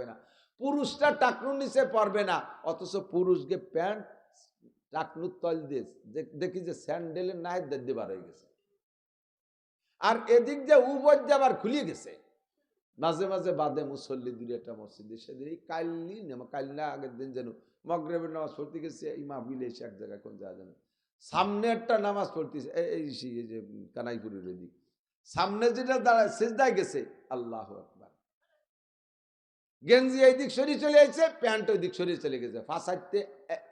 না, পুরুষটা টাকনুর নিচে পড়বে না, অথচ পুরুষকে প্যান্ট টাকনুর তল দিয়ে দেখি যে স্যান্ডেলের নায়ের দিয়ে বার হয়ে গেছে, আর এদিক দিয়ে উবর দিয়ে আবার খুলিয়ে গেছে। মাঝে মাঝে বাদে মুসল্লি দূরে একটা মসজিদে, সেদিন এই কাল না আগের দিন যেন মগরিবের নামাজ পড়তে গেছে, এই মাহফিলে এসে এক জায়গায় কোন জায়গা যেন সামনে একটা নামাজ পড়তেছে, এই যে কানাইপুরের ওইদিক সামনে যেটা দাঁড়ায় সিজদায় গেছে, আল্লাহু আকবার, গেঞ্জি এই দিক সরিয়ে চলে আসছে, প্যান্ট ওই দিক সরিয়ে চলে গেছে, ফাঁসাইতে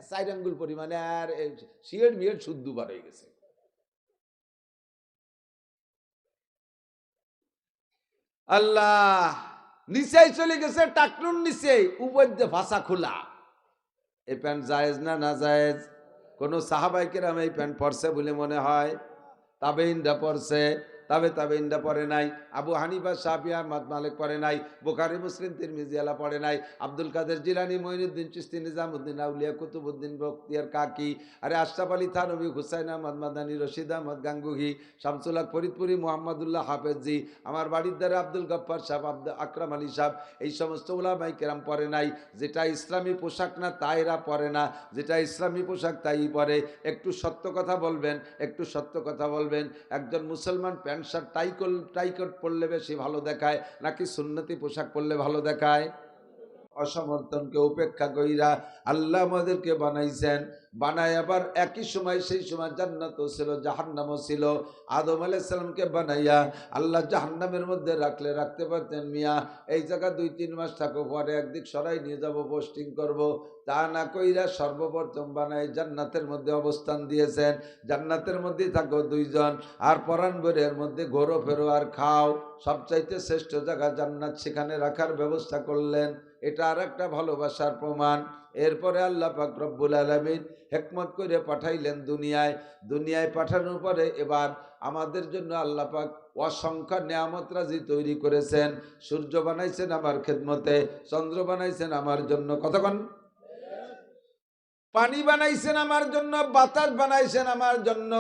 4 আঙ্গুল পরিমাণে, আর শিয়ের মিয়ের শুদ্ধ বার হয়ে গেছে। আল্লাহ, নিচেই চলে গেছে, টাকনুর নিচে উপর দিয়ে ভাষা খোলা। এই প্যান্ট জায়েজ না না জায়েজ? কোন সাহাবাই কেরাম এই প্যান্ট পরছে বলে মনে হয়? তাবেইনরা পরছে, তাবেইনরা পরে নাই, আবু হানিফা শাফিঈ আহমদ মালিক পরে নাই, বুখারী মুসলিম তিরমিজি আলা পরে নাই, আব্দুল কাদের জিলানী মঈনুদ্দিন চিশতি নিজামউদ্দিন আউলিয়া কুতুবউদ্দিন বখতিয়ার কাকি, আরে আশরাফ আলী থানভী, হুসাইন আহমদ মাদানী, রশিদ আহমদ গাঙ্গুহি, শামসুল হক ফরিদপুরি, মুহাম্মদুল্লাহ হাফেজি, আমার বাড়ির দ্বারা আব্দুল গফফার সাহেব, আকরাম আলী সাহেব, এই সমস্ত উলামায়ে কেরাম পরে নাই। যেটা ইসলামী পোশাক না তাই এরা পরে না, যেটা ইসলামী পোশাক তাই পরে। একটু সত্য কথা বলবেন, একটু সত্য কথা বলবেন, একজন মুসলমান প্যান্ট শার্ট টাইকট পরলে বেশি ভালো দেখায় নাকি সুন্নতি পোশাক পরলে ভালো দেখায়? অসমর্থনকে উপেক্ষা কইরা আল্লাহ আমাদেরকে বানাইছেন, বানায় আবার একই সময় সেই সময় জান্নাতও ছিল জাহান্নামও ছিল। আদম আলাইহিস সালামকে বানাইয়া আল্লাহ জাহান্নামের মধ্যে রাখলে রাখতে পারতেন, মিয়া এই জায়গা 2-3 মাস থাকো, পরে একদিক সরাই নিয়ে যাব, পোস্টিং করব, তা না কইরা সর্বপ্রথম বানায় জান্নাতের মধ্যে অবস্থান দিয়েছেন। জান্নাতের মধ্যে থাকো 2 জন, আর পরাণ ভরে মধ্যে ঘোরো ফেরো আর খাও, সবচাইতে শ্রেষ্ঠ জায়গা জান্নাত, সেখানে রাখার ব্যবস্থা করলেন। এটা আর একটা ভালোবাসার প্রমাণ। এরপরে আল্লাহ পাক রব্বুল আলামিন হিকমত করে পাঠাইলেন দুনিয়ায়। দুনিয়ায় পাঠানোর পরে এবার আমাদের জন্য আল্লাহ পাক অসংখ্য নিয়ামত রাজি তৈরি করেছেন। সূর্য বানাইছেন আমার খেদমতে, চন্দ্র বানাইছেন আমার জন্য, কতক্ষণ পানি বানাইছেন আমার জন্য, বাতাস বানাইছেন আমার জন্য,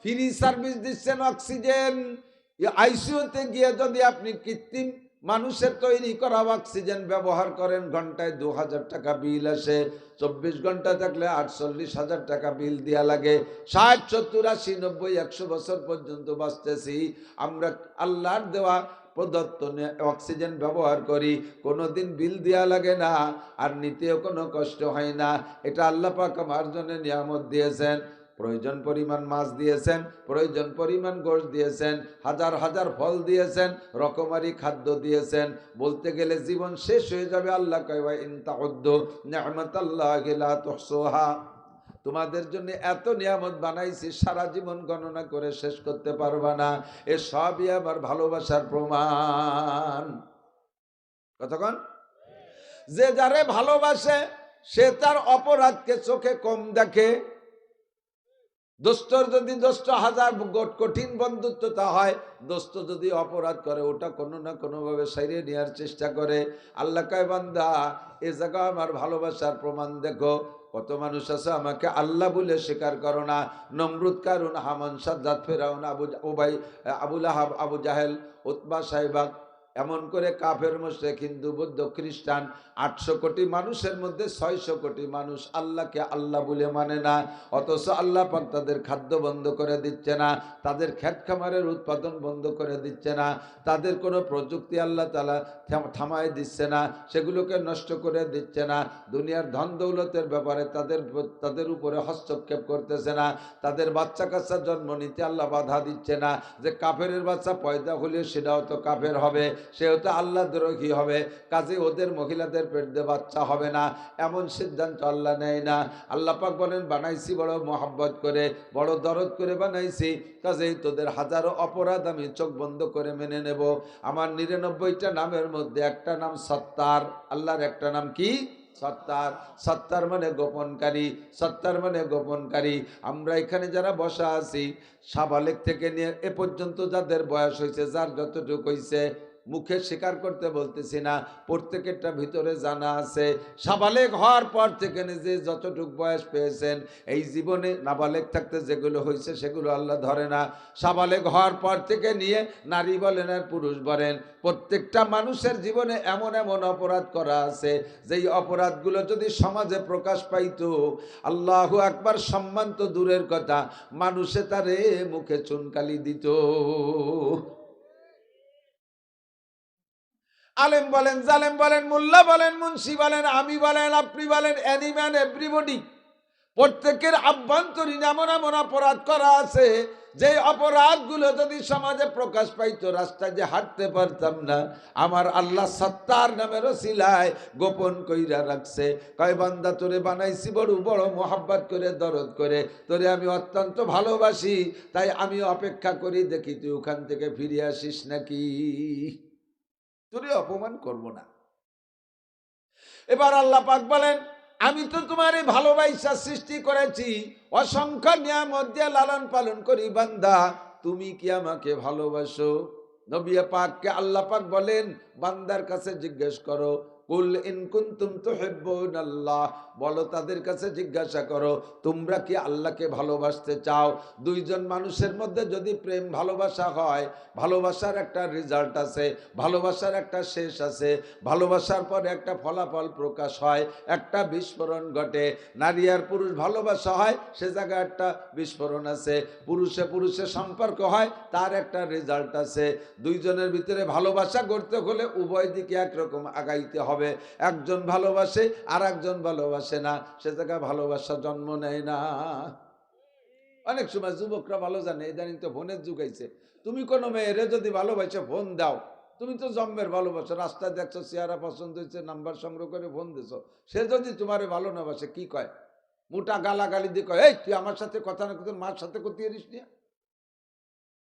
ফ্রি সার্ভিস দিচ্ছেন অক্সিজেন। আইসিইউতে গিয়ে যদি আপনি কৃত্রিম মানুষের তৈরি করা অক্সিজেন ব্যবহার করেন, ঘন্টায় 2000 টাকা বিল আসে, 24 ঘন্টা থাকলে 48,000 টাকা বিল দেওয়া লাগে। 60, 70, 80, 90, 100 বছর পর্যন্ত বাঁচতেছি আমরা, আল্লাহর দেওয়া প্রদত্ত অক্সিজেন ব্যবহার করি, কোনোদিন বিল দেওয়া লাগে না, আর নিতেও কোনো কষ্ট হয় না। এটা আল্লাহ পাক আমার জন্য নিয়ামত দিয়েছেন। প্রয়োজন পরিমাণ মাছ দিয়েছেন, প্রয়োজন পরিমাণ গোশত দিয়েছেন, হাজার হাজার ফল দিয়েছেন, রকমারি খাদ্য দিয়েছেন। বলতে গেলে জীবন শেষ হয়ে যাবে। আল্লাহ কয় ওয়া ইন তাউদ্দু নি'মাতাল্লাহি লা তুহসুহা, তোমাদের জন্য এত নিয়ামত বানাইছি, সারা জীবন গণনা করে শেষ করতে পারবা না। এ সবই আমার ভালোবাসার প্রমাণ। কতক্ষণ? যে যারে ভালোবাসে সে তার অপরাধকে চোখে কম দেখে। দোস্তর যদি দোস্ত হাজার কঠিন বন্ধুত্বতা হয়, দোস্ত যদি অপরাধ করে ওটা কোনো না কোনোভাবে সারিয়ে নেওয়ার চেষ্টা করে। আল্লাহ কয় বান্দা, এ জায়গা আমার ভালোবাসার প্রমাণ দেখো। কত মানুষ আছে আমাকে আল্লাহ বলে স্বীকার করো না। নমরুদ, কারুন, হামান, সাদ্দাত, ফেরাউন, আবুল আহাব, আবু জাহেল, উতবা, সাইবা, এমন করে কাফের, মুশরিক, হিন্দু, বৌদ্ধ, খ্রিস্টান, 800 কোটি মানুষের মধ্যে 600 কোটি মানুষ আল্লাহকে আল্লাহ বলে মানে না। অথচ আল্লাহ পাক তাদের খাদ্য বন্ধ করে দিচ্ছে না, তাদের ক্ষেত খামারের উৎপাদন বন্ধ করে দিচ্ছে না, তাদের কোনো প্রযুক্তি আল্লাহ তাআলা থামায় দিচ্ছে না, সেগুলোকে নষ্ট করে দিচ্ছে না, দুনিয়ার ধন দৌলতের ব্যাপারে তাদের উপরে হস্তক্ষেপ করতেছে না, তাদের বাচ্চা কাচ্চা জন্ম নিতে আল্লাহ বাধা দিচ্ছে না, যে কাফেরের বাচ্চা পয়দা হলে সেটাও তো কাফের হবে, সেও তো আল্লাহ দ্রোহী হবে, কাজে ওদের মহিলাদের পেট দিয়ে বাচ্চা হবে না, এমন সিদ্ধান্ত আল্লাহ নেয় না। আল্লাহ পাক বলেন, বানাইছি বড় মহব্বত করে, বড় দরদ করে বানাইছি, কাজেই তোদের হাজারো অপরাধ আমি চোখ বন্ধ করে মেনে নেব। আমার 99টা নামের মধ্যে একটা নাম সত্তার। আল্লাহর একটা নাম কি? সত্তার। সত্তার মানে গোপনকারী, সত্তার মানে গোপনকারী। আমরা এখানে যারা বসা আছি, সাবালেক থেকে নিয়ে এ পর্যন্ত যাদের বয়স হয়েছে, যার যতটুকু হয়েছে, মুখে স্বীকার করতে বলতেছি না, প্রত্যেকেরটা ভিতরে জানা আছে। সাবালেগ হওয়ার পর থেকে নিজে যতটুক বয়স পেয়েছেন, এই জীবনে নাবালেগ থাকতে যেগুলো হয়েছে সেগুলো আল্লাহ ধরে না। সাবালেগ হওয়ার পর থেকে নিয়ে নারী বলেন আর পুরুষ বলেন, প্রত্যেকটা মানুষের জীবনে এমন এমন অপরাধ করা আছে, যেই অপরাধগুলো যদি সমাজে প্রকাশ পাইতো, আল্লাহু আকবার, সম্মান তো দূরের কথা, মানুষে তারে মুখে চুনকালি দিত। আলেম বলেন, জালেম বলেন, মোল্লা বলেন, মুন্সি বলেন, আমি বলেন, আপনি বলেন, এনিম্যান এভরিবডি, প্রত্যেকের আভ্যন্তরীণ এমন এমন অপরাধ করা আছে, যে অপরাধগুলো যদি সমাজে প্রকাশ পাইতো, রাস্তায় যে হাঁটতে পারতাম না। আমার আল্লাহ সত্তার নামের ওসিলায় গোপন কইরা রাখছে। কয় বান্দা, তোরে বানাইছি বড় বড় মোহাব্বত করে, দরদ করে, তোরে আমি অত্যন্ত ভালোবাসি, তাই আমি অপেক্ষা করি দেখি তুই ওখান থেকে ফিরে আসিস নাকি, তোরে অপমান করব না। এবার আল্লাহ পাক বলেন, আমি তো তোমার এই ভালোবাসা সৃষ্টি করেছি, অসংখ্য নিয়ামত দিয়ে লালন পালন করি, বান্দা তুমি কি আমাকে ভালোবাসো? নবী পাককে আল্লাহ পাক বলেন, বান্দার কাছে জিজ্ঞেস করো, কুল ইন কুনতুম তুহিব্বুনাল্লাহ, বলো তাদের কাছে জিজ্ঞাসা করো, তোমরা কি আল্লাহকে ভালোবাসতে চাও? দুইজন মানুষের মধ্যে যদি প্রেম ভালোবাসা হয়, ভালোবাসার একটা রেজাল্ট আছে, ভালোবাসার একটা শেষ আছে, ভালোবাসার পরে একটা ফলাফল প্রকাশ হয়, একটা বিস্ফোরণ ঘটে। নারী আর পুরুষ ভালোবাসা হয়, সে জায়গায় একটা বিস্ফোরণ আছে। পুরুষে পুরুষে সম্পর্ক হয়, তার একটা রেজাল্ট আছে। দুইজনের ভিতরে ভালোবাসা গড়তে হলে উভয় দিকে একরকম আগাইতে হবে। একজন ভালোবাসে আর একজন ভালোবাসে না, সে জায়গায় ভালোবাসা জন্ম নেয় না। অনেক সময় যুবকরা ভালো জানে, ইদানিং তো ফোনের যুগ আইছে। তুমি কোনো মেয়েরে যদি ভালোবাসে ফোন দাও, তুমি তো জন্মের ভালোবাসো, রাস্তায় দেখছো, চেহারা পছন্দ হয়েছে, নাম্বার সংগ্রহ করে ফোন দিছো, সে যদি তোমারে ভালো না বাসে, কি কয়? মোটা গালাগালি দিয়ে কয়, এই তুই আমার সাথে কথা না কথা মার সাথে কতিয়ে দিস নিয়া,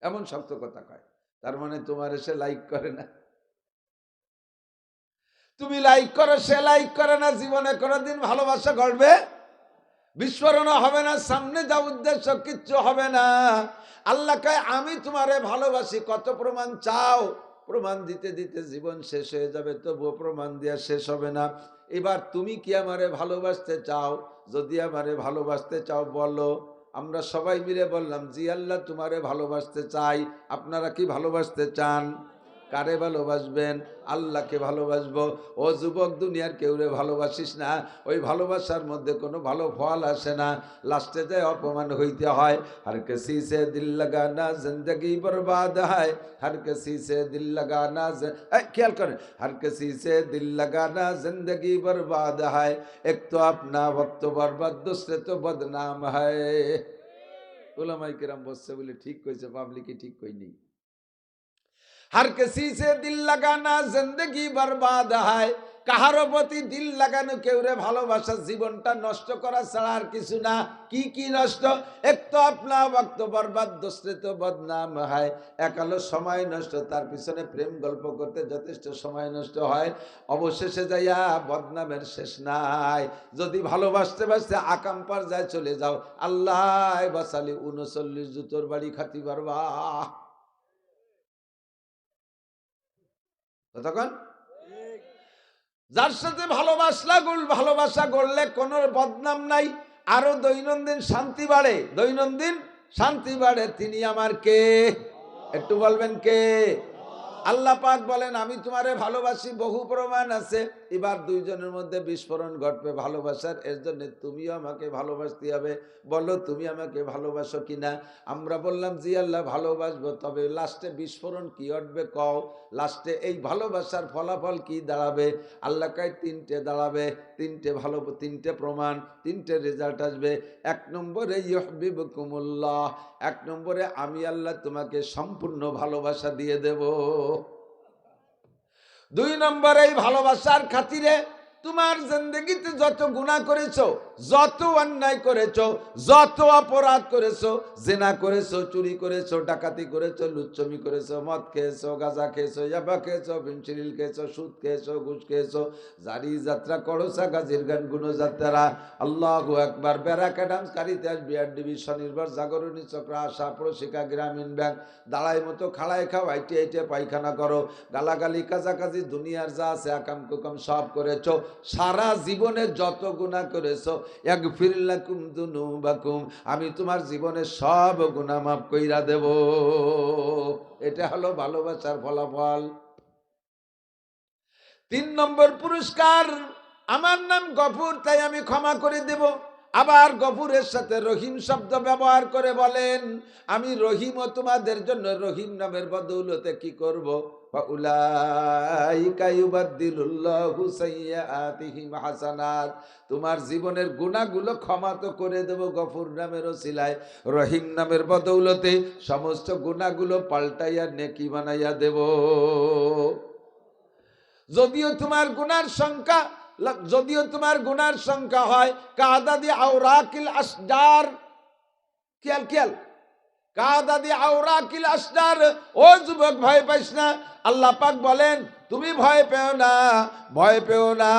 এমন শক্ত কথা কয়। তার মানে তোমার এসে লাইক করে না, তুমি লাইক করো, সে লাইক করে না, জীবনে কোনোদিন ভালোবাসা ঘটবে, বিস্ফোরণ হবে না, সামনে যা উদ্দেশ্য কিচ্ছু হবে না। আল্লাহ কয়, আমি তোমারে ভালোবাসি, কত প্রমাণ চাও? প্রমাণ দিতে দিতে জীবন শেষ হয়ে যাবে, তবুও প্রমাণ দেওয়া শেষ হবে না। এবার তুমি কি আমারে ভালোবাসতে চাও? যদি আমারে ভালোবাসতে চাও বলো। আমরা সবাই মিলে বললাম, জি আল্লাহ, তোমারে ভালোবাসতে চাই। আপনারা কি ভালোবাসতে চান? কারে ভালোবাসবেন? আল্লাহকে ভালোবাসবো। ও যুবক, দুনিয়ার কেউরে ভালোবাসিস না, ওই ভালোবাসার মধ্যে কোনো ভালো ফল আসে না, লাস্টে যায় অপমান হইতে হয়। হর কিসি সে দিল লাগানা জিন্দগি বরবাদ হয়, হর কিসি সে দিল লাগানা, খেয়াল করেন, হর কিসি সে দিল লাগানা জিন্দগি বরবাদ হয়, এক তো আপনা ওয়াক্ত বরবাদ, দুসরে তো বদনাম হয়। উলামায়ে কেরাম বলছে বলে ঠিক কইছে, পাবলিকই ঠিক কইনি। हर किसी से दिल लगाना जिंदगी बर्बाद है, কাহারো প্রতি দিল লাগানো, কেউরে ভালোবাসা জীবনটা নষ্ট করা ছাড়া আর কিছু না। কি কি নষ্ট? এক তো আপনা ওয়াক্ত বরবাদ, দোসরে তো বদনাম হয়, একালো সময় নষ্ট, তার পিছনে প্রেম গল্প করতে যথেষ্ট সময় নষ্ট হয়, অবশেষে যাইয়া বদনামের শেষ নাই। যদি ভালোবাসতে বাসতে আকাম পার যায় চলে যাও, আল্লাহ বাসালি 39 জুতোর বাড়ি খাতি পারবা তখন। যার সাথে ভালোবাসা গড়লে কোনো বদনাম নাই, আরো দৈনন্দিন শান্তি বাড়ে, দৈনন্দিন শান্তি বাড়ে। তিনি আমার কে? একটু বলবেন কে? আল্লাহ পাক বলেন, আমি তোমারে ভালোবাসি, বহু প্রমাণ আছে। এবার দুইজনের মধ্যে বিস্ফোরণ ঘটবে ভালোবাসার, এর জন্য তুমিও আমাকে ভালোবাসতে হবে। বলো, তুমি আমাকে ভালোবাসো কিনা? আমরা বললাম, জি আল্লাহ ভালোবাসবো। তবে লাস্টে বিস্ফোরণ কি ঘটবে কও? লাস্টে এই ভালোবাসার ফলাফল কি দাঁড়াবে? আল্লাহ কয়, তিনটে দাঁড়াবে, তিনটে প্রমাণ, তিনটে রেজাল্ট আসবে। 1 নম্বরে ইউহিব্বুকুমুল্লাহ, 1 নম্বরে আমি আল্লাহ তোমাকে সম্পূর্ণ ভালোবাসা দিয়ে দেব। 2 নম্বরে এই ভালোবাসার খাতিরে তোমার জিন্দেগিতে যত গুনাহ করেছো, যত অন্যায় করেছো, যত অপরাধ করেছো, জেনা করেছো, চুরি করেছো, ডাকাতি করেছো, লুচ্চমি করেছো, মদ খেয়েছো, গাঁজা খেয়েছো, ইয়াবা খেয়েছো, ফেন্সিডিল খেয়েছো, সুদ খেয়েছো, ঘুষ খেয়েছো, জারি যাত্রা করোসা, গাজীর গান গুণযাত্রা, আল্লাহু আকবার, ব্যারাক অ্যাডামস, কারিতাস, বিআরডিবি, স্বনির্ভর, জাগরণী চক্র, আশা, প্রশিকা, গ্রামীণ ব্যাংক, দাঁড়াই মতো খাড়ায় খাও, আইটে আইটে পায়খানা করো, গালাগালি, কাজাকাজি, দুনিয়ার যা আছে আকাম কুকাম সব করেছো। সারা জীবনে যত গুনাহ করেছো, ইয়াগফির লাকুম যুনুবাকুম, আমি তোমার জীবনে সব গুনাহ মাফ কইরা দেব। এটা হলো ভালোবাসার ফলাফল। 3 নম্বর পুরস্কার, আমার নাম গফুর, তাই আমি ক্ষমা করে দেব। আবার গফুরের সাথে রহিম শব্দ ব্যবহার করে বলেন, আমি রহিমও তোমাদের জন্য রহিম নামের বদৌলতে কি করব, ফাউলাইকা ইউবাদদিলুল্লাহু সাইয়্যাতিহিম হাসানাত, তোমার জীবনের গুনাহগুলো ক্ষমা তো করে দেব গফুর নামের ওসিলায়, রহিম নামের বদৌলতে সমস্ত গুনাহগুলো পাল্টাইয়া নেকি বানাইয়া দেব। যদিও তোমার গুনার সংখ্যা হয় কাদাদি আওরাকিল আসজার, খেয়াল খেয়াল, কাদাদি আওরাকিল আসজার, ও যুবক ভয় পাইস না, আল্লাহ পাক বলেন তুমি ভয় পেও না, ভয় পেও না,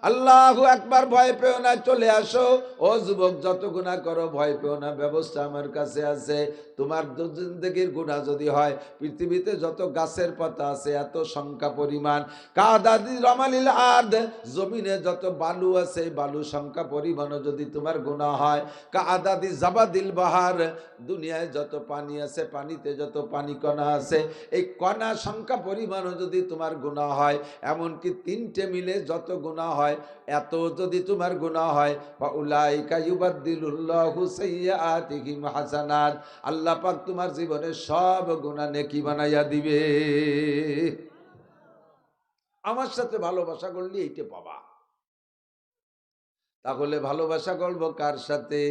আল্লাহু আকবার, ভয় পেও না, চলে আসো। ও যুবক, যত গুনাহ করো ভয় পেও না, ব্যবস্থা আমার কাছে আছে। তোমার জিন্দেগির গুনাহ যদি হয়, পৃথিবীতে যত গাছের পাতা আছে এত সংখ্যা পরিমাণ, কাদাদি রমালিল আদ, জমিনে যত বালু আছে বালু সংখ্যা পরিমাণও যদি তোমার গুনাহ হয়, কাদাদি জাবাদিল বাহার, দুনিয়ায় যত পানি আছে পানিতে যত পানি কণা আছে এই কণা সংখ্যা পরিমাণও যদি তোমার গুনাহ হয়, এমনকি 3টে মিলে যত গুনাহ হয় এত যদি তোমার গুনাহ হয়, ফাউলাইকা ইউবাদদিলুল্লাহু সাইয়্যাতিহিম হাসানাত, আল্লাহ পাক তোমার জীবনে সব গুনাহ নেকি বানাইয়া দিবে। আমার সাথে ভালোবাসা করলে এইটা পাবা। তাহলে ভালোবাসা করব কার সাথে?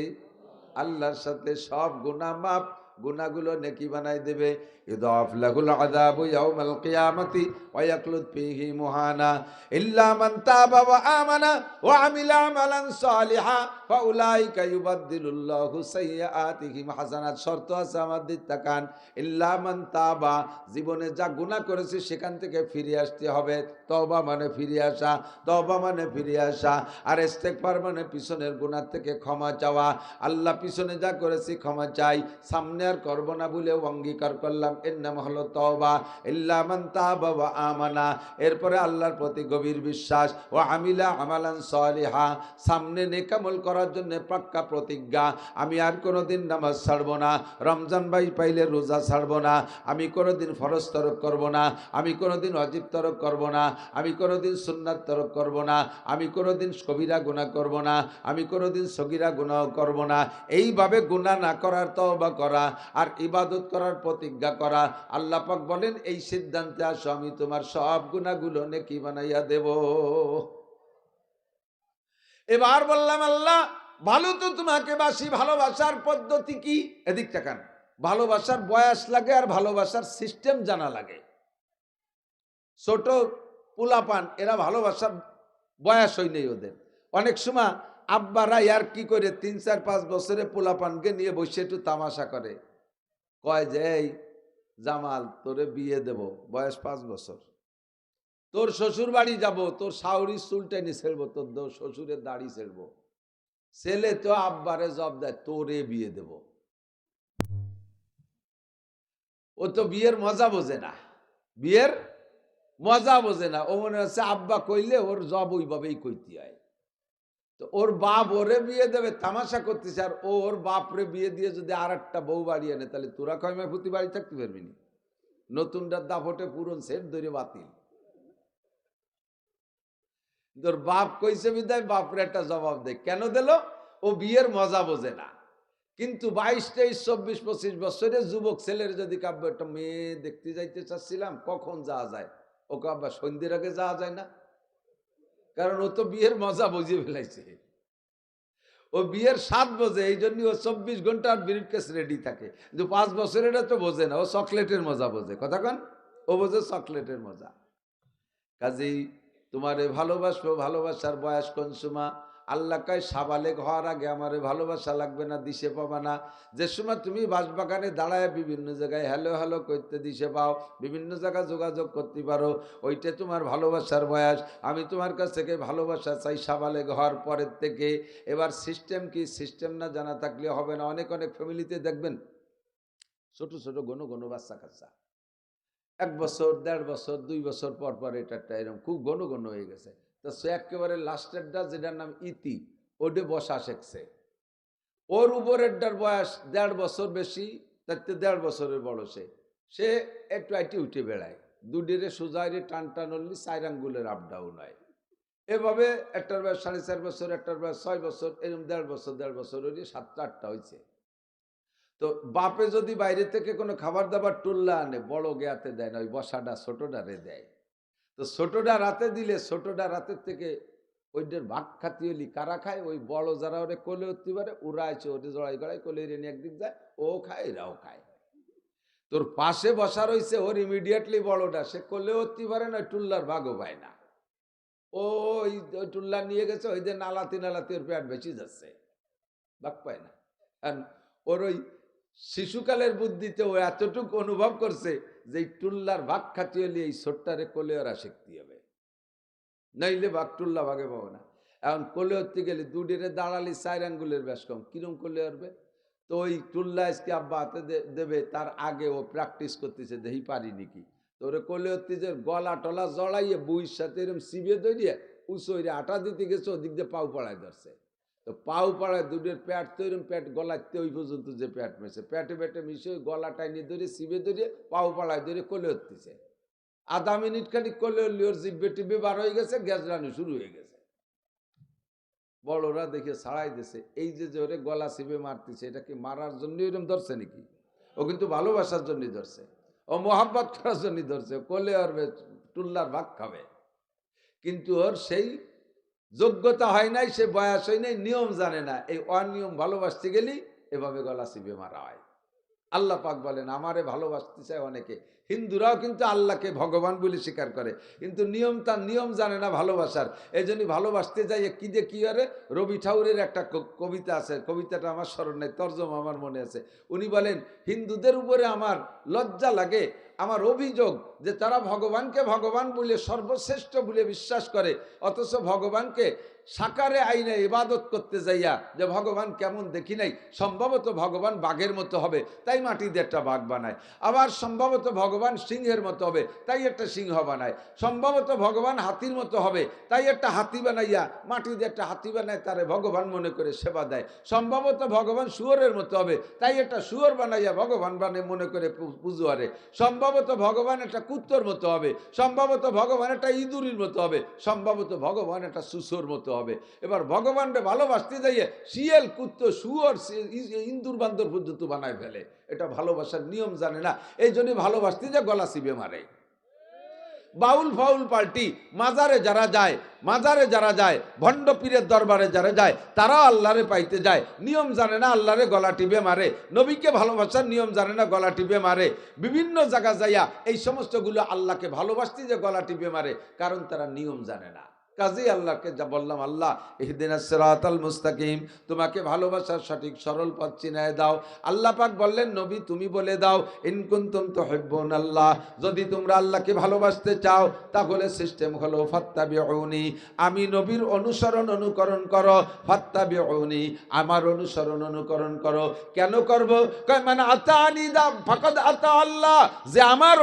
আল্লাহর সাথে। সব গুনাহ মাফ, গুনাহগুলো নেকি বানাই দেবে। ইদাফ লাহুল আযাবু ইয়াউমাল কিয়ামাতি ওয়া ইয়াকলুদ ফীহি মুহানা ইল্লা মান তাবা ওয়া আমানা ওয়া আমিলা আমালান সালিহা ফাউলাইকা ইউবাদদিলুল্লাহু সাইয়্যাতিহিম হাসানাত। শর্ত আছে, আমার দিক তাকান, ইল্লা মান তাবা, জীবনে যা গুনাহ করেছে সেখান থেকে ফিরে আসতে হবে। তওবা মানে ফিরে আসা, তওবা মানে ফিরে আসা, আর ইস্তেগফার মানে পিছনের গুনাহ থেকে ক্ষমা চাওয়া। আল্লাহ পিছনে যা করেছি ক্ষমা চাই, সামনে আর করব না বলে অঙ্গীকার করলাম, এর নাম হলো তওবা। ইল্লা মান তাবা ওয়া আমানা, এরপরে আল্লাহর প্রতি গভীর বিশ্বাস, ওয়া আমিলা আমালান সালিহা, সামনে নেক আমল করার জন্য পাক্কা প্রতিজ্ঞা, আমি আর কোনোদিন নামাজ ছাড়ব না, রমজান ভাই পাইলে রোজা ছাড়ব না, আমি কোনোদিন ফরজ তরক করব না, আমি কোনোদিন ওয়াজিব তরক করব না, আমি কোনোদিন সুন্নাত তরক করব না, আমি কোনোদিন কবিরা গুনাহ করব না, আমি কোনোদিন সগীরা গুনাহ করব না। এইভাবে গুনাহ না করার তওবা করা আর ইবাদত করার প্রতিজ্ঞা করা। আল্লাহ পাক বলেন এই সিদ্ধান্তে আসো, আমি তোমার সব গুনাহগুলো নেকি বানাইয়া দেব। এবার বললাম, আল্লাহ ভালো তো তোমাকে বাসি, ভালোবাসার পদ্ধতি কি? এদিক তাকান। ভালোবাসার বয়স লাগে আর ভালোবাসার সিস্টেম জানা লাগে। ছোট পোলাপান এরা ভালোবাসার বয়স হয় নেই ওদের। অনেক সময় আব্বারা ইয়ার কি করে 3-4-5 বছরে পোলাপানকে নিয়ে বসে একটু তামাশা করে, কয় যে এই জামাল তোরে বিয়ে দেব, বয়স 5 বছর, তোর শ্বশুর বাড়ি যাব, তোর শাওরির চুল টেনে ছেড়বো, তোর শ্বশুরের দাড়ি ছেড়বো। ছেলে তো আব্বারে জব দেয়, তোরে বিয়ে দেব। ও তো বিয়ের মজা বোঝে না, বিয়ের মজা বোঝে না। ও মনে হচ্ছে আব্বা কইলে ওর জব ওইভাবেই কইতে হয়। তো ওর বাপ ওরে বিয়ে দেবে তামাশা করতেছে, আর ওর বাপরে বিয়ে দিয়ে যদি আর একটা বউ বাড়ি আনে, তাহলে তোরা কয়মায় প্রতি বাড়ি থাকতে পারবি না। নতুনটার দাপটে পুরন সেট ধরে বাতিল। তোর বাপ কইছে বিদায় বাপরে একটা জবাব দেয়, কেন দিল? ও বিয়ের মজা বোঝে না। কিন্তু 22, 23, 24, 25 বছরের যুবক ছেলের যদি কাব্য একটা মেয়ে দেখতে যাইতে চাচ্ছিলাম, কখন যাওয়া যায়? ওকে আব্বা সন্ধ্যের আগে যাওয়া যায় না, কারণ ও তো বিয়ের মজা বুঝিয়ে ফেলাইছে। ও বিয়ের 7 বোঝে, এই জন্য ও 24 ঘন্টা ব্রিফকেস রেডি থাকে। কিন্তু 5 বছরের তো বোঝে না, ও চকলেটের মজা বোঝে। কথা কন, ও বোঝে চকলেটের মজা। কাজেই তোমারে ভালোবাসবো, ভালোবাসার বয়স কোন সময়? আল্লাহ কয় সাবালেগ হওয়ার আগে আমারে ভালোবাসা লাগবে না, দিশে পাবা না। যে সময় তুমি বাঁশবাগানে দাঁড়ায় বিভিন্ন জায়গায় হ্যালো হ্যালো করতে দিশে পাও, বিভিন্ন জায়গায় যোগাযোগ করতে পারো, ওইটা তোমার ভালোবাসার বয়স। আমি তোমার কাছ থেকে ভালোবাসা চাই সাবালেগ হওয়ার পরের থেকে। এবার সিস্টেম কি, সিস্টেম না জানা থাকলে হবে না। অনেক অনেক ফ্যামিলিতে দেখবেন ছোট ছোট ঘন ঘন বাচ্চা কাচ্চা, 1 বছর 1.5 বছর 2 বছর পর পর এটা এরকম খুব ঘন ঘন হয়ে গেছে। তো সে একেবারে লাস্টেরটা যেটার নাম ইতি, ওটা বসা শিখছে। ওর উপরেরটার বয়স 1.5 বছর বেশি, তার 1.5 বছরের বড়। সে একটু আইটি উঠে বেড়ায়, দুডিরে সোজাইরে টান টান হলি 4 আঙ্গুলের আপ ডাউন হয়। এভাবে একটার বয়স 4.5 বছর, একটার বয়স 6 বছর, এরকম 1.5 বছর হলে 7টা 8টা হয়েছে। তো বাপে যদি বাইরে থেকে কোনো খাবার দাবার টুল্লা আনে, বড় গেয়াতে দেয় না, ওই বসাটা ছোটটারে দেয়। তো ছোটটা রাতে দিলে ছোটটা রাতের থেকে ওইটার ভাগ খাতি হলি কারা খায়, ওই বড় যারা ওরে কোলে উঠতে পারে ওরা আছে, ওটা জড়াই গড়াই কোলে নিয়ে একদিক যায়, ও খায় এরাও খায়। তোর পাশে বসা রয়েছে ওর ইমিডিয়েটলি বড়টা, সে কোলে উঠতে পারে না, টুল্লার ভাগও পায় না। ওই টুল্লা নিয়ে গেছে, ওই যে নালাতি নালাতি ওর পেট বেশি যাচ্ছে, ভাগ পায় না। ওর ওই শিশুকালের বুদ্ধিতে ও এতটুকু অনুভব করছে যে এই টুল্লার ভাগ খাতি হলে এই ছোট্টারে কোলে ওরা শিখতে হবে, নইলে ভাগ টুল্লা ভাগে পাবো না। এখন কোলে উঠতে গেলে দুডিরে দাঁড়ালি 4 আঙ্গুলের বেশ কম, কিরম কোলে উঠবে? তো ওই টুল্লা আজকে আব্বা হাতে দেবে, তার আগে ও প্র্যাকটিস করতেছে দেহি পারি নাকি। তো ওরে কোলে উঠতে যে গলা টলা জড়াইয়ে বুইয়ের সাথে এরকম সিবে ধরিয়ে উঁচুরে আটা দিতে গেছে, ওদিক দিয়ে পাও পাড়ায় ধরছে। তো পাও পাড়ায় দুধের প্যাট তো এরকম প্যাট গলাতে ওই পর্যন্ত যে প্যাট মেশে প্যাটে প্যাটে মিশে ওই গলা টাইনি ধরে সিবে ধরিয়ে পাও পাড়ায় ধরে কোলে উঠতেছে। আধা মিনিট খালি কোলে উঠলে ওর জিব্বে টিব্বে বার হয়ে গেছে, গ্যাস রানি শুরু হয়ে গেছে। বড়রা দেখে ছাড়াই দিছে। এই যে ওরে গলা সিবে মারতেছে, এটা কি মারার জন্য এরকম ধরছে নাকি? ও কিন্তু ভালোবাসার জন্যই ধরছে, ও মোহাব্বত করার জন্যই ধরছে। কোলে আর টুল্লার ভাগ খাবে, কিন্তু ওর সেই যোগ্যতা হয় নাই, সে বয়স হয় নাই, নিয়ম জানে না। এই অনিয়ম ভালোবাসতে গেলি এভাবে গলা চিপে মারা হয়। আল্লাহ পাক বলেন আমারে ভালোবাসতে চায় অনেকে। হিন্দুরাও কিন্তু আল্লাহকে ভগবান বলে স্বীকার করে, কিন্তু তার নিয়ম জানে না ভালোবাসার। এই জন্যই ভালোবাসতে যাই কি যে কি আরে। রবি ঠাকুরের একটা কবিতা আছে, কবিতাটা আমার স্মরণ নেই, তর্জমা আমার মনে আছে। উনি বলেন হিন্দুদের উপরে আমার লজ্জা লাগে, আমার অভিযোগ যে তারা ভগবানকে ভগবান বলে সর্বশ্রেষ্ঠ বলে বিশ্বাস করে, অথচ ভগবানকে সাকারে আইনে ইবাদত করতে যাইয়া যে ভগবান কেমন দেখি নাই, সম্ভবত ভগবান বাঘের মতো হবে তাই মাটি দিয়ে একটা বাঘ বানায়, আবার সম্ভবত ভগবান সিংহের মতো হবে তাই একটা সিংহ বানায়, সম্ভবত ভগবান হাতির মতো হবে তাই একটা হাতি বানাইয়া মাটি দিয়ে একটা হাতি বানায়, তারে ভগবান মনে করে সেবা দেয়, সম্ভবত ভগবান শুয়োরের মতো হবে তাই একটা শুয়োর বানাইয়া ভগবান মনে করে পুজো আরে, সম্ভবত ভগবান একটা কুত্তর মতো হবে, সম্ভবত ভগবান একটা ইঁদুরের মতো হবে, সম্ভবত ভগবান একটা সুসোর মতো হবে। এবার ভগবানকে ভালোবাসতে যাইয়ে শিয়াল কুত্ত শুয়োর ইন্দুর বান্দর পর্যন্ত বানায় ফেলে। এটা ভালোবাসার নিয়ম জানে না, এই জন্য ভালোবাসতে যে গলা চিবে মারে। বাউল ফাউল পাল্টি মাজারে যারা যায় ভণ্ড পীরের দরবারে যারা যায় তারা আল্লাহরে পাইতে যায়, নিয়ম জানে না, আল্লাহরে গলা টিপে মারে। নবীকে ভালোবাসার নিয়ম জানে না, গলা টিপে মারে। বিভিন্ন জায়গা যাইয়া এই সমস্তগুলো আল্লাহকে ভালোবাসতে যে গলা টিপে মারে, কারণ তারা নিয়ম জানে না। কাজেই আল্লাহকে যা বললাম, আল্লাহ ইহদিনাস সিরাতাল মুস্তাকিম, তোমাকে ভালোবাসার সঠিক সরল পথ চিনায় দাও। আল্লাহ পাক বললেন নবী তুমি বলে দাও ইন কুনতুম তুহিব্বুনাল্লাহ, যদি তোমরা আল্লাহকে ভালোবাসতে চাও তাহলে সিস্টেম হলো ফাত্তাবিউনি, আমি নবীর অনুকরণ করো, ফাত্তাবিউনি আমার অনুকরণ করো। কেন করব? কয় মানে আতানি দা ফাকাদ আতা আল্লাহ, যে আমার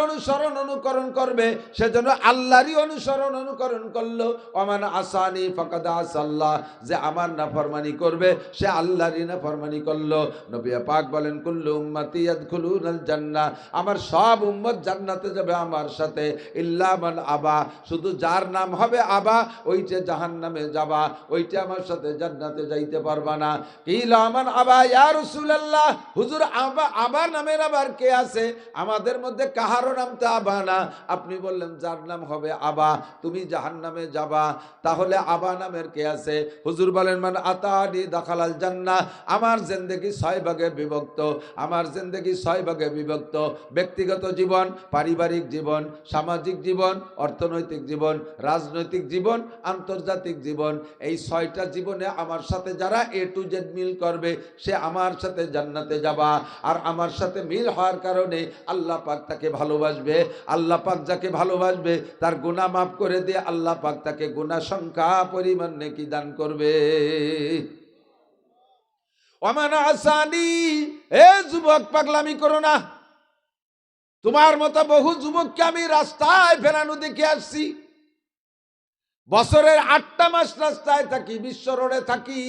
অনুকরণ করবে সেজন্য আল্লাহরই অনুকরণ করলো। ওমান আসানি ফাকাদ আসাল্লাহ, যে আমার নাফরমানি করবে সে আল্লাহরই নাফরমানি করলো। নবী পাক বলেন কুল্লু উম্মতি ইয়াদখুলুনাল জান্নাহ, আমার সব উম্মত জান্নাতে যাবে আমার সাথে, ইল্লা মান আবা, শুধু যার নাম হবে আবা ওইটা জাহান্নামে যাবা, ওইটা আমার সাথে জান্নাতে যাইতে পারবা না। কিলা মান আবা ইয়া রাসূলুল্লাহ, হুজুর আবা নামের আবার কে আছে? আমাদের মধ্যে কাহারও নাম তো আবা না। আপনি বললেন যার নাম হবে আবা তুমি জাহান্নামে যাবা। তাহলে আবা নামের কে আছে? হুজুর বলেন মান আতানি দাখালাল জান্নাহ। আমার জিন্দেগি 6 ভাগে বিভক্ত, আমার জিন্দেগি 6 ভাগে বিভক্ত। ব্যক্তিগত জীবন, পারিবারিক জীবন, সামাজিক জীবন, অর্থনৈতিক জীবন, রাজনৈতিক জীবন, আন্তর্জাতিক জীবন। এই 6টা জীবনে আমার সাথে যারা এ টু জেড মিল করবে সে আমার সাথে জান্নাতে যাবা। আর আমার সাথে মিল হওয়ার কারণে আল্লাহ পাক তাকে ভালোবাসবে। আল্লাহ পাক যাকে ভালোবাসবে তার গুনাহ মাফ করে দিয়ে আল্লাহ পাক তাকে গুনাহ সংখ্যা পরিমাণ নেকি দান করবে। ওয়ামান আসানি, এ যুবক পাগলামি করো না। তোমার মতো বহু যুবককে আমি রাস্তায় ফেরানো দেখে আসছি। বছরের 8টা মাস রাস্তায় থাকি, বিশ্ব রোডে থাকি।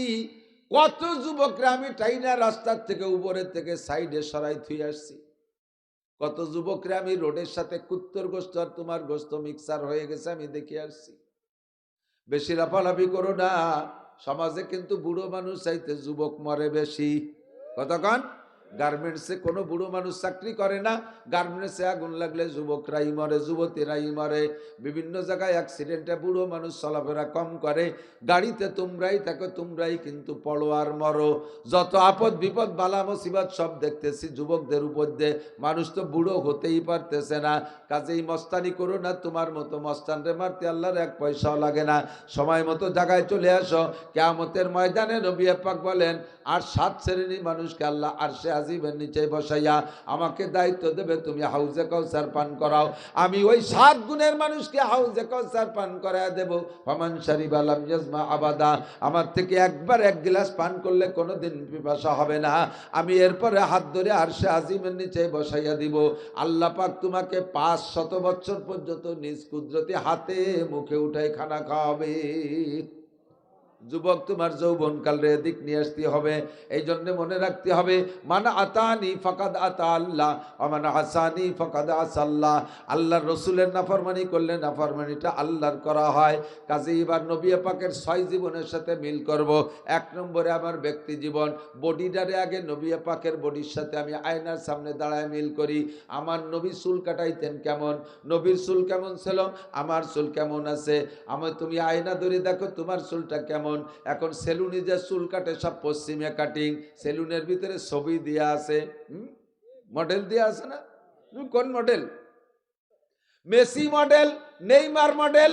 কত যুবকরা আমি টাইনা রাস্তার থেকে উপরের থেকে সাইডে সরাই থুই আসছি। কত যুবকরা আমি রোডের সাথে কুত্তর গোস্ত আর তোমার গোস্ত মিক্সার হয়ে গেছে আমি দেখে আসছি। বেশি লাফালাফি করো না। সমাজে কিন্তু বুড়ো মানুষ চাইতে যুবক মরে বেশি। কতক্ষণ? গার্মেন্টসে কোনো বুড়ো মানুষ চাকরি করে না। গার্মেন্টসে আগুন লাগলে যুবকরাই মরে, যুবতীরাই মরে। বিভিন্ন জায়গায় অ্যাক্সিডেন্টে বুড়ো মানুষ চলাফেরা কম করে। গাড়িতে তোমরাই থাকো, তোমরাই কিন্তু পড়ো আর মরো। যত আপদ বিপদ বালা মুসিবত সব দেখতেছি যুবকদের উপর দিয়ে। মানুষ তো বুড়ো হতেই পারতেছে না। কাজেই মস্তানি করো না। তোমার মতো মস্তানরে মারতে আল্লাহর 1 পয়সাও লাগে না। সময় মতো জায়গায় চলে আসো। কিয়ামতের ময়দানে নবী পাক বলেন আর 7 শ্রেণীর মানুষকে আল্লাহ আরশে আজিমের নিচে বসাইয়া আমাকে দায়িত্ব দেবে, তুমি হাউজে কাউসার পান করাও। আমি ওই 7 গুণের মানুষকে হাউজে কাউসার পান করায় দেব। ফামান শারিবা লাম ইয়াজমা আবাদা, আমার থেকে একবার 1 গ্লাস পান করলে কোনোদিন পিপাসা হবে না। আমি এরপরে হাত ধরে আরশে আজিমের নিচে বসাইয়া দিব। আল্লাহ পাক তোমাকে 500 বছর পর্যন্ত নিজ কুদরতি হাতে মুখে উঠাই খানা খাওয়াবে। যুবক, তোমার যৌবনকাল রে দিক নিয়ে আসতে হবে। এই জন্য মনে রাখতে হবে মান আতানি ফাকাদ আতা আল্লাহ ওয়া মান আসানি ফাকাদ আসাল্লাহ। আল্লাহর রসুলের নাফরমানি করলে নাফরমানিটা আল্লাহর করা হয়। কাজেই এবার নবী পাকের 6 জীবনের সাথে মিল করব। 1 নম্বরে আমার ব্যক্তি জীবন, বডিটারে আগে নবী পাকের বডির সাথে আমি আয়নার সামনে দাঁড়ায় মিল করি। আমার নবী চুল কাটাইতেন কেমন, নবীর চুল কেমন ছিল, আমার চুল কেমন আছে। তুমি আয়না ধরে দেখো তোমার চুলটা কেমন। এখন সেলুনে যে চুল কাটে সব পশ্চিমে কাটিং, সেলুনের ভিতরে ছবি দেয়া আছে, মডেল দেয়া আছে না? কোন model? Messi model, Neymar model,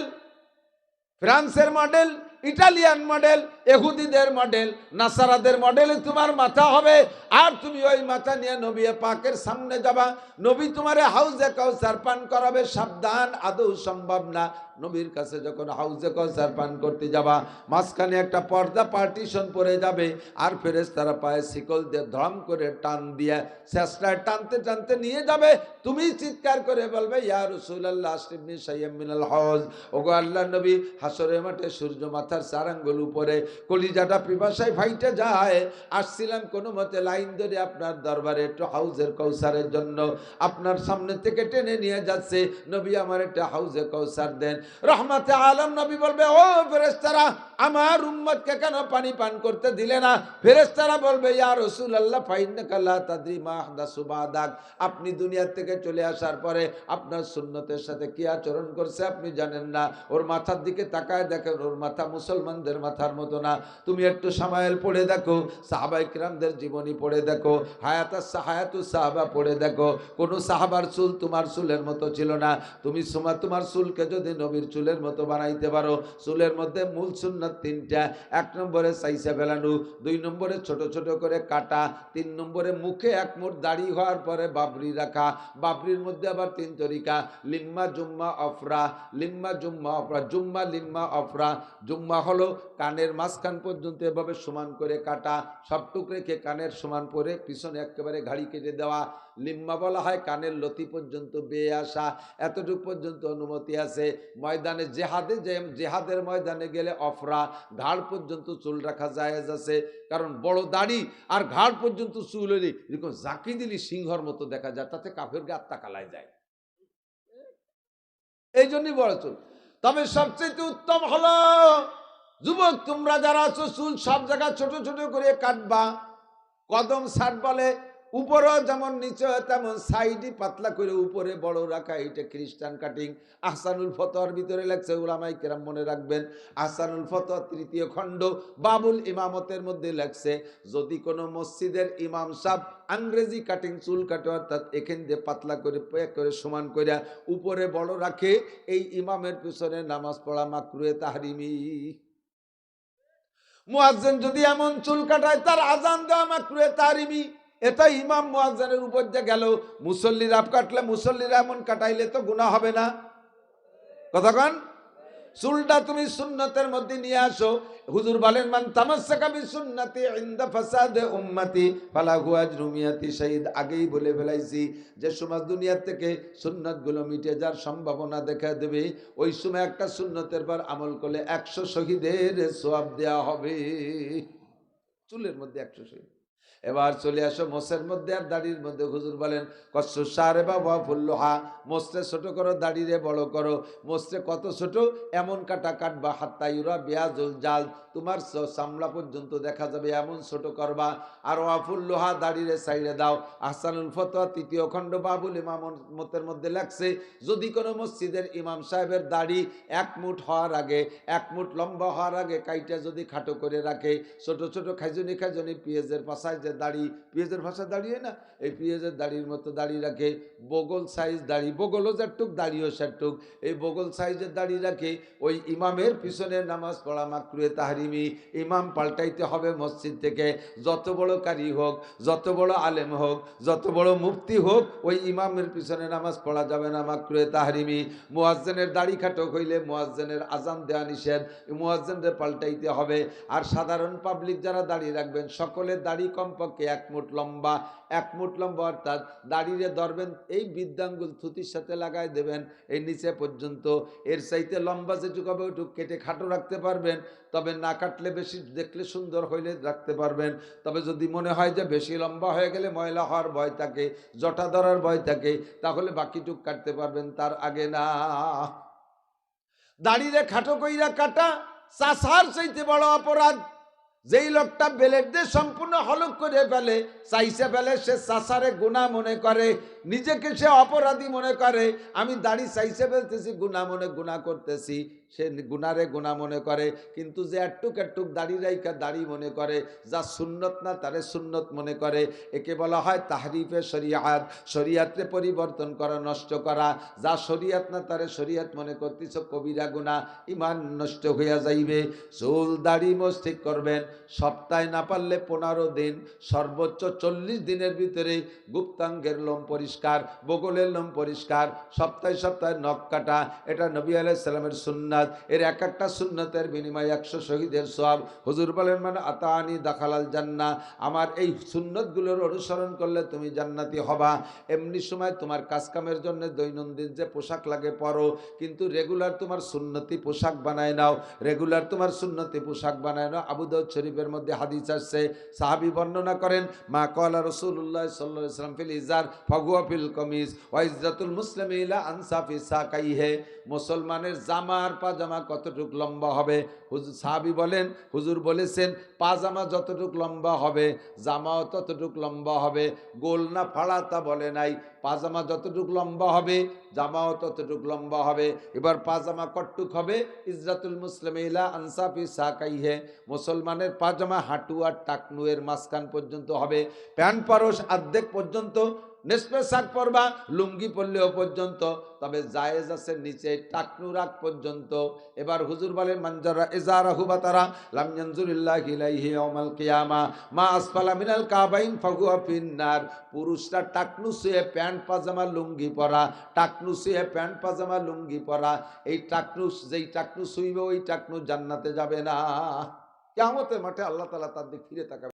ফ্রান্সের মডেল, ইটালিয়ান মডেল, ইহুদিদের মডেল, নাসারাদের মডেলে তোমার মাথা হবে। আর তুমি ওই মাথা নিয়ে নবী পাকের সামনে যাবা। নবী তোমারে হাউজে কাউসার পান করাবে। সাবধান, আদৌ সম্ভব না। নবীর কাছে যখন হাউজে কাউসার পান করতে যাবা, মাঝখানে একটা পর্দা পার্টিশন পড়ে যাবে। আর ফেরেশতারা পায়ে শিকল দিয়ে ধম করে টান দিয়ে চেষ্টায় টানতে টানতে নিয়ে যাবে। তুমি চিৎকার করে বলবে ইয়া রাসূলুল্লাহ আশরিফনি শাইয়্যাম মিনাল হাউজ। ওগো আল্লাহর নবী, হাসরের মাঠে সূর্য মাথার 4 আঙ্গুল উপরে, কলিজাটা পিপাসায় ফাইটে যায়। আসছিলাম কোনো মতে লাইন ধরে আপনার দরবারে একটু হাউজের কাউসারের জন্য। আপনার সামনে থেকে টেনে নিয়ে যাচ্ছে। নবী আমার একটা হাউজে কাউসার দেন। রহমাতে আলম নবী বলবে ও ফেরেশতারা, আমার উম্মতকে কেন পানি পান করতে দিলে না? ফেরেশতারা বলবে ইয়া রাসূলুল্লাহ ফাইন্নাকা লা তাদরি মা আহদাসু বাদাক। আপনি দুনিয়া থেকে চলে আসার পরে আপনার সুন্নতের সাথে কি আচরণ করছে আপনি জানেন না। ওর মাথার দিকে তাকায় দেখেন, ওর মাথা মুসলমানদের মাথার মতো না। তুমি একটু সামায়েল পড়ে দেখো, সাহাবায়ে কিরামদের জীবনী পড়ে দেখো, হায়াতুস সাহাবা পড়ে দেখো। কোন সাহাবার চুল তোমার চুলের মতো ছিল না। তুমি তোমার চুলকে যদি নবীর চুলের মতো বানাইতে পারো, চুলের মধ্যে মূল সুন্নাত 3টা। 1 নম্বরে সাইসা ফেলানো, 2 নম্বরে ছোট ছোট করে কাটা, 3 নম্বরে মুখে 1 মুঠ দাড়ি হওয়ার পরে বাবরি রাখা। বাবরির মধ্যে আবার 3 তরিকা, লিম্মা জুম্মা অফরা, লিম্মা জুম্মা অফরা, জুম্মা লিম্মা অফরা। জুম্মা হলো কানের মাঝখান পর্যন্ত এভাবে সমান করে কাটা, সব টুক রেখে কানের সমান পরে পিছনে একেবারে ঘাড়ি কেটে দেওয়া। লিম্মা বলা হয় কানের লতি পর্যন্ত বেয়ে আসা, এতটুকু পর্যন্ত অনুমতি আছে। ময়দানে জেহাদের ময়দানে গেলে অফরা, ঘাড় পর্যন্ত চুল রাখা জায়েজ আছে। কারণ বড় দাড়ি আর ঘাড় পর্যন্ত চুল হলে এরকম জাকি দিলি সিংহর মতো দেখা যায়, তাতে কাফেরকে আত্মা কালায় যায়। এই জন্যই বড় চুল। তবে সবচেয়ে উত্তম হলো যুবক তোমরা যারা আছো, চুল সব জায়গায় ছোট ছোট করে কাটবা। কদম ছাট বলে, উপরেও যেমন নিচে তেমন সাইডই পাতলা করে উপরে বড় রাখা, এটা খ্রিস্টান কাটিং। আহসানুল ফতোয়ার ভিতরে লেখছে, উলামায়ে কেরাম মনে রাখবেন, আহসানুল ফতোয়া ৩য় খণ্ড বাবুল ইমামতের মধ্যে লেখছে, যদি কোনো মসজিদের ইমাম সাহেব আংরেজি কাটিং চুল কাটে, অর্থাৎ এখান দিয়ে পাতলা করে প্যাক করে সমান করে উপরে বড় রাখে, এই ইমামের পিছনে নামাজ পড়া মাকরুহে তাহরিমি। মুয়াজ্জিন যদি এমন চুল কাটায়, তার আজান দেওয়া মাকরুহে তাহরিমি। এটা ইমাম মুয়াজ্জিনের উপর দিয়ে গেল, মুসল্লিরা কাটলে, মুসল্লিরা এমন কাটাইলে তো গুনাহ হবে না? কতক্ষণ চুলটা তুমি সুন্নতের মধ্যে নিয়ে আসো। হুজুর বলেন, মান তামাসসাকা বিসুন্নতি ইনদা ফাসাদে উম্মতি ফালাহু আজরু মিয়াতি শাহীদ। আগেই বলে ফেলাইছি যে সমাজ দুনিয়া থেকে সুন্নতগুলো মিটে যাওয়ার সম্ভাবনা দেখা দেবে, ওই সময় একটা সুন্নতের পর আমল করলে 100 শহীদের সওয়াব দেওয়া হবে। চুলের মধ্যে 100 শহীদ। এবার চলে আসো মোসের মধ্যে আর দাড়ির মধ্যে। হুজুর বলেন, কসু সারে বা ফুল্লোহা, মোসরে ছোট করো, দাড়িরে বড় করো। মোসরে কত ছোট? এমন কাটা কাটবা, হাত্তা ইউরা বিয়াজুল জাল, তোমার চামড়া পর্যন্ত দেখা যাবে, এমন ছোট করবা। আর ওয়াফুল্লোহা, দাড়িরে সাইডে দাও। আহসানুল ফতোয়া 3য় খণ্ড বাবুল ইমামতের মধ্যে লেখছে, যদি কোনো মসজিদের ইমাম সাহেবের দাড়ি 1 মুঠ হওয়ার আগে, 1 মুঠ লম্বা হওয়ার আগে কাইটা যদি খাটো করে রাখে, ছোট ছোট খাইজনি খাইজনি পেঁয়াজের পাশায় যে দাড়ি, পেঁয়াজের ভাষা দাঁড়িয়ে না, এই পেঁয়াজের দাড়ির মতো দাড়ি রাখে, বগল সাইজ দাড়ি, বগলও যেটুক দাড়িও সেটুক, এই বগল সাইজের দাড়ি রাখে, ওই ইমামের পিছনে নামাজ পড়া মাকরুহে তাহরিমি। ইমাম পাল্টাইতে হবে মসজিদ থেকে, যত বড় কারি হোক, যত বড় আলেম হোক, যত বড় মুফতি হোক, ওই ইমামের পিছনে নামাজ পড়া যাবে না, মাকরুহে তাহরিমি। মুয়াজ্জিনের দাড়ি খাটো হইলে মুয়াজ্জিনের আজান দেওয়া নিষেধ, মুয়াজ্জিনদের পাল্টাইতে হবে। আর সাধারণ পাবলিক যারা দাড়ি রাখবেন, সকলের দাড়ি কমপক্ষে 1 মুঠ লম্বা, 1 মুঠ লম্বা, অর্থাৎ দাড়িরে ধরবেন, এই বৃদ্ধাঙ্গুল থুতির সাথে লাগাই দেবেন এই নিচে পর্যন্ত। এর চাইতে লম্বা যেটুকু হবে ওইটুক কেটে খাটো রাখতে পারবেন, তবে না কাটলে, বেশি দেখলে সুন্দর হইলে রাখতে পারবেন। তবে যদি মনে হয় যে বেশি লম্বা হয়ে গেলে ময়লা হওয়ার ভয় থাকে, জটা ধরার ভয় থাকে, তাহলে বাকিটুক কাটতে পারবেন, তার আগে না। দাড়িরে খাটো কইরা কাটা চাষার চাইতে বড় অপরাধ। যেই লোকটা বেলেট দিয়ে সম্পূর্ণ হলক করে ফেলে, চাইছে ফেলে, সে চাষারে গুনাহ মনে করে, নিজেকে সে অপরাধী মনে করে। আমি দাড়ি চাইছে ফেলতেছি, গুনাহ মনে গুনাহ করতেছি, সে গুনারে গুনাহ মনে করে। কিন্তু যে একটুক একটুক দাড়ি রাইখা দাড়ি মনে করে, যা সুন্নত না তারে সুন্নত মনে করে, একে বলা হয় তাহরিফে শরিয়াত। শরিয়াতে পরিবর্তন করা, নষ্ট করা। যা শরিয়াত না তারে শরিয়াত মনে করতেছ, কবিরা গুনাহ, ইমান নষ্ট হইয়া যাইবে। চুল দাড়ি মোছ ঠিক করবেন, সপ্তাহে না পারলে 15 দিন, সর্বোচ্চ 40 দিনের ভিতরে গুপ্তাঙ্গের লোম পরিষ্কার, বগলের লোম পরিষ্কার, সপ্তাহে সপ্তাহে নখ কাটা, এটা নবী আলাইহিস সালামের সুন্নাত। এর এক একটা সুন্নতের বিনিময়ে 100 শহীদের সওয়াব। হুজুর বলেন, মানে আতানি দাখালাল জান্নাহ, আমার এই সুন্নতগুলোর অনুসরণ করলে তুমি জান্নাতি হবা। এমনি সময় তোমার কাজকামের জন্য দৈনন্দিন যে পোশাক লাগে পরো, কিন্তু রেগুলার তোমার সুন্নতি পোশাক বানায় নাও, রেগুলার তোমার সুন্নতি পোশাক বানায় নাও। আবু দাউদ শরীফের মধ্যে হাদিস আসছে, সাহাবী বর্ণনা করেন, মা ক্বালা রাসূলুল্লাহ সাল্লাল্লাহু আলাইহি ওয়াসাল্লাম ফিল ইজার ফাগুয়া ফিল কামিজ ওয়া ইজ্জাতুল মুসলিমি ইলা আনসাফি সাকাইহি। মুসলমানের জামার পাজামা কতটুক লম্বা হবে? হুজুর সাহাবী বলেন, হুজুর বলেছেন, পাজামা যতটুক লম্বা হবে জামাও ততটুক লম্বা হবে। গোল না ফাড়া তা বলে নাই, পাজামা যতটুক লম্বা হবে জামাও ততটুক লম্বা হবে। এবার পাজামা কতটুক হবে? ইজ্জাতুল মুসলিমি ইলা আনসাফি সাকাইহি, মুসলমানের পাজামা হাঁটু আর টাকনু এর মাঝখান পর্যন্ত হবে। প্যান্ট পরশ অর্ধেক পর্যন্ত, নেসপে শাক পরবা, লুঙ্গি পরলেও পর্যন্ত, তবে জায়েজ আছে নিচে টাকনু রাখ পর্যন্ত। এবার হুজুর বলেন, মানজারা ইজারাহু বাতারা লাম ইয়ানজুরিল্লাহু ইলাইহি ইয়াউমাল কিয়ামা মা আসফালা মিনাল কাবাইন ফাহুয়া ফিন্নার। পুরুষরা টাকনু শুয়ে প্যান্ট পাজামা লুঙ্গি পরা, টাকনু শুয়ে প্যান্ট পাজামা লুঙ্গি পরা, এই টাকনু, যেই টাকনু শুইবে ওই টাকনু জান্নাতে যাবে না। কিয়ামতের মাঠে আল্লাহ তাআলা তার দিকে ফিরে তাকাবে।